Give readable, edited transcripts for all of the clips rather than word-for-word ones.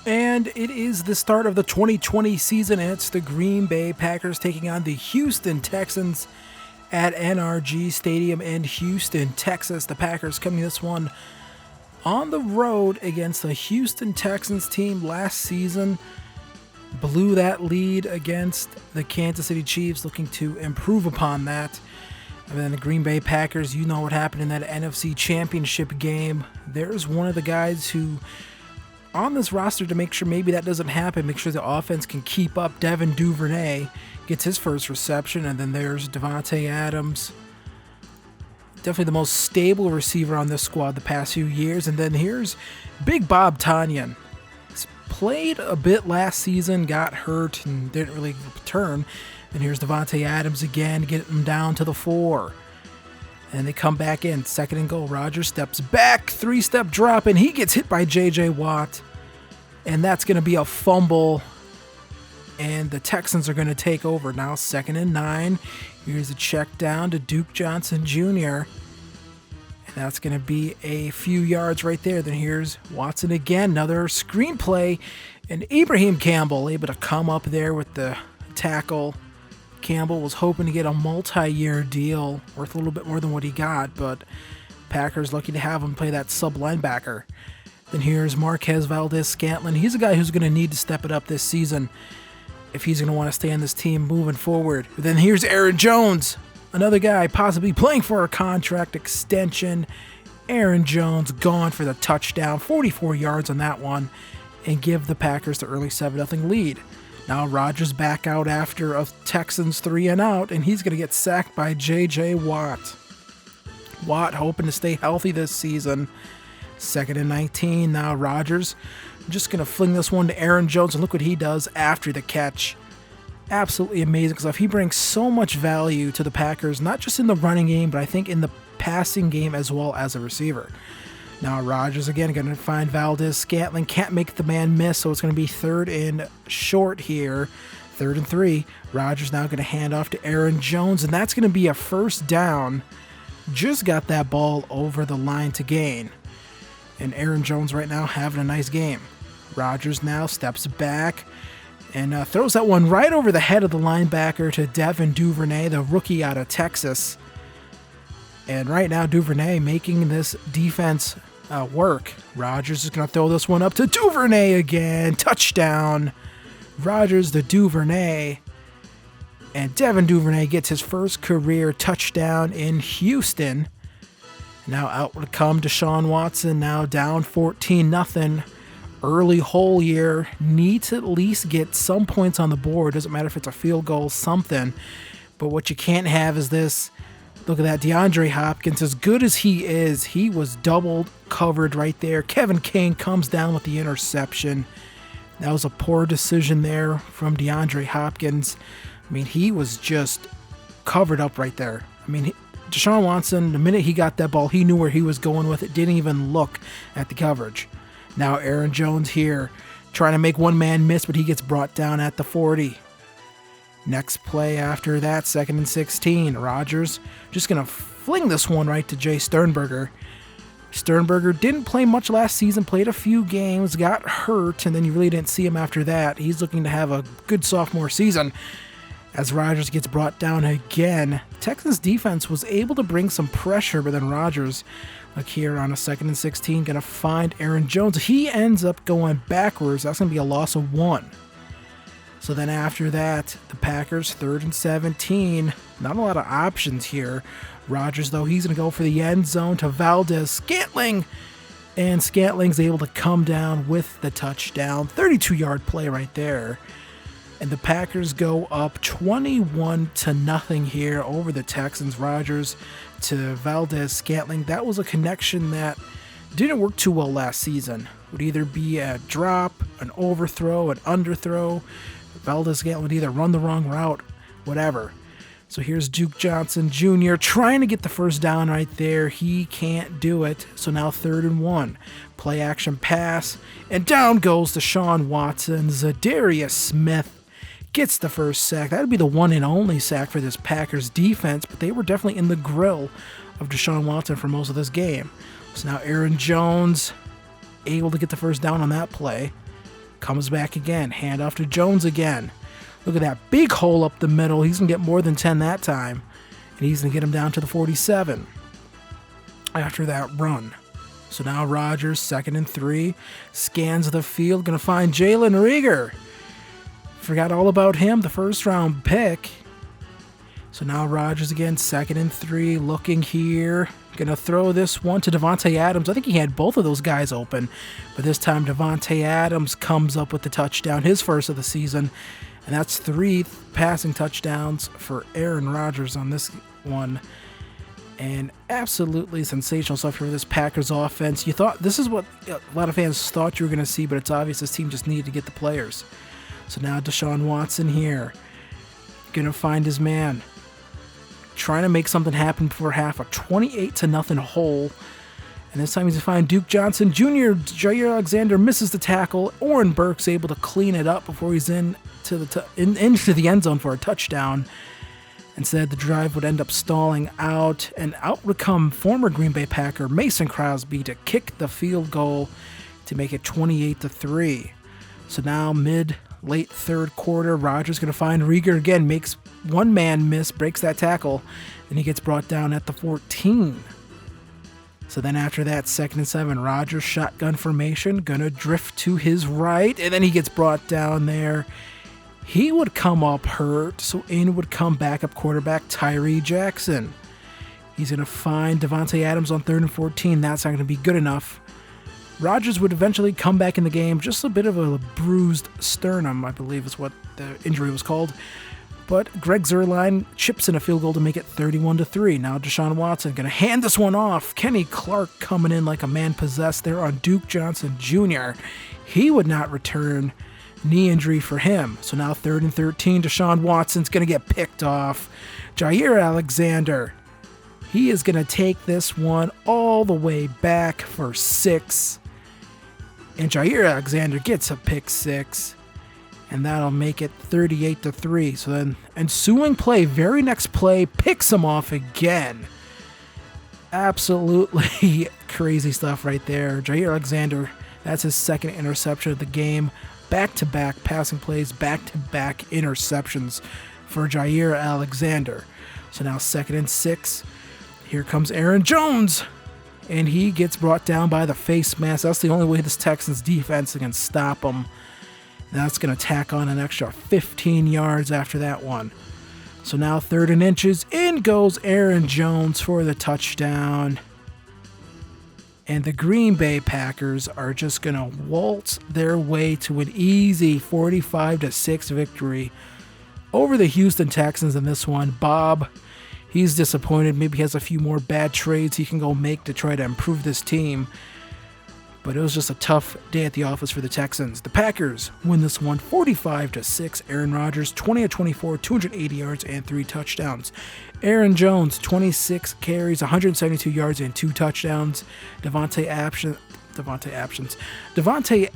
And it is the start of the 2020 season, and it's the Green Bay Packers taking on the Houston Texans at NRG Stadium in Houston, Texas. The Packers coming this one on the road against the Houston Texans team last season. Blew that lead against the Kansas City Chiefs, looking to improve upon that. And then the Green Bay Packers, you know what happened in that NFC Championship game. There's one of the guys who, on this roster, to make sure maybe that doesn't happen, make sure the offense can keep up. Devin Duvernay gets his first reception, and then there's Davante Adams. Definitely the most stable receiver on this squad the past few years. And then here's Big Bob Tonyan. He's played a bit last season, got hurt, and didn't really return. And here's Davante Adams again, getting him down to the 4. And they come back in, 2nd and goal. Rodgers steps back, 3-step drop, and he gets hit by J.J. Watt. And that's going to be a fumble. And the Texans are going to take over. Now 2nd and 9. Here's a check down to Duke Johnson Jr. And that's going to be a few yards right there. Then here's Watson again, another screenplay. And Ibrahim Campbell able to come up there with the tackle. Campbell was hoping to get a multi-year deal worth a little bit more than what he got, but Packers lucky to have him play that sub-linebacker. Then here's Marquez Valdez-Scantling. He's a guy who's going to need to step it up this season if he's going to want to stay on this team moving forward. Then here's Aaron Jones, another guy possibly playing for a contract extension. Aaron Jones gone for the touchdown, 44 yards on that one, and give the Packers the early 7-0 lead. Now Rodgers back out after a Texans 3-and-out, and he's going to get sacked by J.J. Watt. Watt hoping to stay healthy this season. 2nd and 19. Now Rodgers just going to fling this one to Aaron Jones, and look what he does after the catch. Absolutely amazing, because he brings so much value to the Packers, not just in the running game, but I think in the passing game as well as a receiver. Now Rodgers again going to find Valdez-Scantling. Can't make the man miss, so it's going to be 3rd and short here. 3rd and 3. Rodgers now going to hand off to Aaron Jones, and that's going to be a first down. Just got that ball over the line to gain. And Aaron Jones right now having a nice game. Rodgers now steps back and throws that one right over the head of the linebacker to Devin Duvernay, the rookie out of Texas. And right now, Duvernay making this defense work. Rodgers is going to throw this one up to Duvernay again. Touchdown. Rodgers to Duvernay. And Devin Duvernay gets his first career touchdown in Houston. Now out would come Deshaun Watson, now down 14-0. Early hole year. Needs to at least get some points on the board. Doesn't matter if it's a field goal, something. But what you can't have is this. Look at that, DeAndre Hopkins, as good as he is, he was doubled covered right there. Kevin King comes down with the interception. That was a poor decision there from DeAndre Hopkins. I mean, he was just covered up right there. I mean, Deshaun Watson, the minute he got that ball, he knew where he was going with it, didn't even look at the coverage. Now Aaron Jones here, trying to make one man miss, but he gets brought down at the 40. Next play after that, 2nd and 16. Rodgers just going to fling this one right to Jay Sternberger. Sternberger didn't play much last season, played a few games, got hurt, and then you really didn't see him after that. He's looking to have a good sophomore season. As Rodgers gets brought down again, Texans defense was able to bring some pressure, but then Rodgers, like here on a 2nd and 16, going to find Aaron Jones. He ends up going backwards. That's going to be a loss of 1. So then after that, the Packers, 3rd and 17. Not a lot of options here. Rodgers, though, he's going to go for the end zone to Valdez-Scantling. And Scantling's able to come down with the touchdown. 32-yard play right there. And the Packers go up 21-0 here over the Texans. Rodgers to Valdez-Scantling. That was a connection that didn't work too well last season. Would either be a drop, an overthrow, an underthrow. Valdez-Scantling would either run the wrong route, whatever. So here's Duke Johnson Jr. trying to get the first down right there. He can't do it. So now 3rd and 1. Play action pass. And down goes Deshaun Watson. Zadarius Smith gets the first sack. That would be the one and only sack for this Packers defense, but they were definitely in the grill of Deshaun Watson for most of this game. So now Aaron Jones able to get the first down on that play. Comes back again. Hand off to Jones again. Look at that big hole up the middle. He's going to get more than 10 that time. And he's going to get him down to the 47 after that run. So now Rodgers, 2nd and 3. Scans the field. Going to find Jalen Reagor. Forgot all about him, the first-round pick. So now Rodgers again, 2nd and 3. Looking here. Going to throw this one to Davante Adams. I think he had both of those guys open. But this time Davante Adams comes up with the touchdown, his first of the season. And that's 3 passing touchdowns for Aaron Rodgers on this one. And absolutely sensational stuff for this Packers offense. You thought this is what a lot of fans thought you were going to see, but it's obvious this team just needed to get the players. So now Deshaun Watson here. Going to find his man. Trying to make something happen before half. A 28-0 hole. And this time he's going to find Duke Johnson Jr. Jair Alexander misses the tackle. Oren Burke's able to clean it up before he's into the end zone for a touchdown. Instead, the drive would end up stalling out. And out would come former Green Bay Packer Mason Crosby to kick the field goal to make it 28-3. So now late third quarter, Rodgers going to find Reagor again, makes one man miss, breaks that tackle, and he gets brought down at the 14. So then after that, 2nd and 7, Rodgers shotgun formation, going to drift to his right, and then he gets brought down there. He would come up hurt, so in would come backup quarterback Tyree Jackson. He's going to find Davante Adams on 3rd and 14. That's not going to be good enough. Rodgers would eventually come back in the game. Just a bit of a bruised sternum, I believe is what the injury was called. But Greg Zuerlein chips in a field goal to make it 31-3. Now Deshaun Watson going to hand this one off. Kenny Clark coming in like a man possessed there on Duke Johnson Jr. He would not return. Knee injury for him. So now 3rd and 13. Deshaun Watson's going to get picked off. Jair Alexander. He is going to take this one all the way back for 6. And Jair Alexander gets a pick 6. And that'll make it 38-3. So then ensuing play, very next play, picks him off again. Absolutely crazy stuff right there. Jair Alexander, that's his 2nd interception of the game. Back-to-back passing plays, back-to-back interceptions for Jair Alexander. So now 2nd and 6. Here comes Aaron Jones. And he gets brought down by the face mask. That's the only way this Texans defense can stop him. That's going to tack on an extra 15 yards after that one. So now 3rd and inches. In goes Aaron Jones for the touchdown. And the Green Bay Packers are just going to waltz their way to an easy 45-6 victory over the Houston Texans in this one. Bob, he's disappointed. Maybe he has a few more bad trades he can go make to try to improve this team. But it was just a tough day at the office for the Texans. The Packers win this one 45-6. Aaron Rodgers, 20 of 24, 280 yards and 3 touchdowns. Aaron Jones, 26 carries, 172 yards and 2 touchdowns. Davante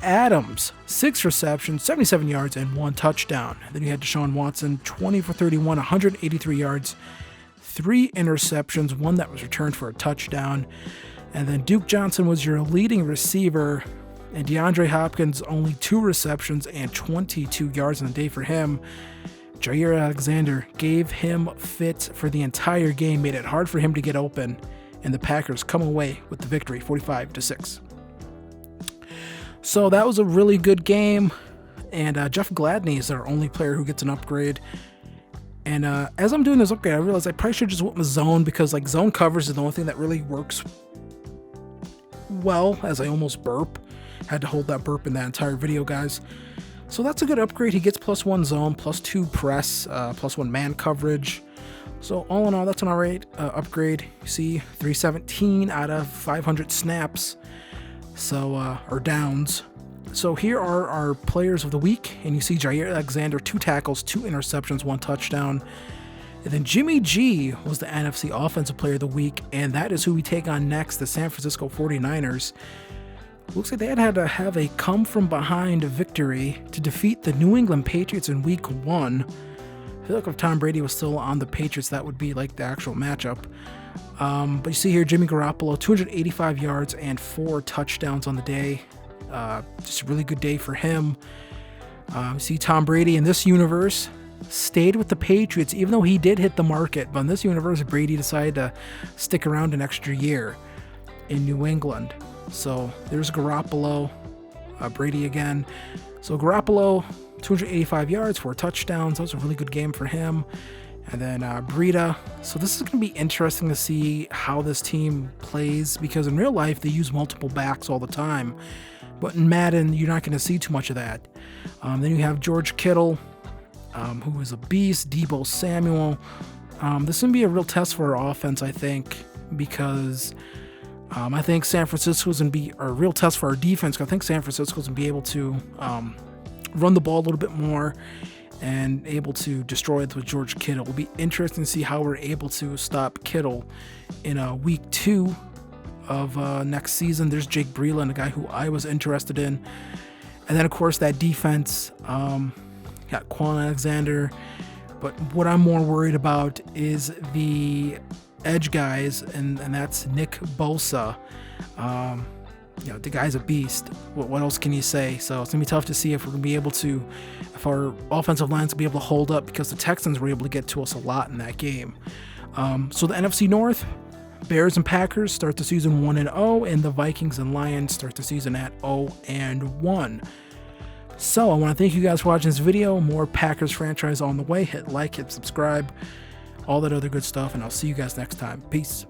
Adams, 6 receptions, 77 yards and 1 touchdown. Then you had Deshaun Watson, 20 for 31, 183 yards, 3 interceptions, 1 that was returned for a touchdown. And then Duke Johnson was your leading receiver, and DeAndre Hopkins only 2 receptions and 22 yards in the day for him. Jair Alexander gave him fits for the entire game, made it hard for him to get open, and the Packers come away with the victory, 45-6. So that was a really good game, and Jeff Gladney is our only player who gets an upgrade. And as I'm doing this upgrade, I realized I probably should just went with zone, because like zone covers is the only thing that really works well. As I almost burp, had to hold that burp in that entire video, guys. So that's a good upgrade. He gets +1 zone, +2 press, +1 man coverage. So all in all, that's an alright upgrade. You see, 317 out of 500 snaps, so or downs. So here are our players of the week, and you see Jair Alexander, 2 tackles, 2 interceptions, 1 touchdown. And then Jimmy G was the NFC Offensive Player of the Week, and that is who we take on next, the San Francisco 49ers. Looks like they had to have a come-from-behind victory to defeat the New England Patriots in Week 1. I feel like if Tom Brady was still on the Patriots, that would be like the actual matchup. But you see here, Jimmy Garoppolo, 285 yards and 4 touchdowns on the day. Just a really good day for him. See Tom Brady in this universe stayed with the Patriots, even though he did hit the market. But in this universe, Brady decided to stick around an extra year in New England. So there's Garoppolo, Brady again. So Garoppolo, 285 yards, 4 touchdowns. That was a really good game for him. And then Breida. So this is going to be interesting to see how this team plays, because in real life, they use multiple backs all the time. But in Madden, you're not going to see too much of that. Then you have George Kittle, who is a beast, Deebo Samuel. This is going to be a real test for our offense, I think, because I think San Francisco's going to be a real test for our defense. I think San Francisco's going to be able to run the ball a little bit more and able to destroy it with George Kittle. It will be interesting to see how we're able to stop Kittle in week 2 of next season. There's Jake Breeland, a guy who I was interested in. And then, of course, that defense, got Quan Alexander. But what I'm more worried about is the edge guys, and that's Nick Bosa. The guy's a beast. What else can you say? So it's going to be tough to see if we're going to be able to, if our offensive line's going to be able to hold up, because the Texans were able to get to us a lot in that game. So the NFC North, Bears and Packers start the season 1-0, and the Vikings and Lions start the season at 0-1. So I want to thank you guys for watching this video. More Packers franchise on the way. Hit like, hit subscribe, all that other good stuff, and I'll see you guys next time. Peace.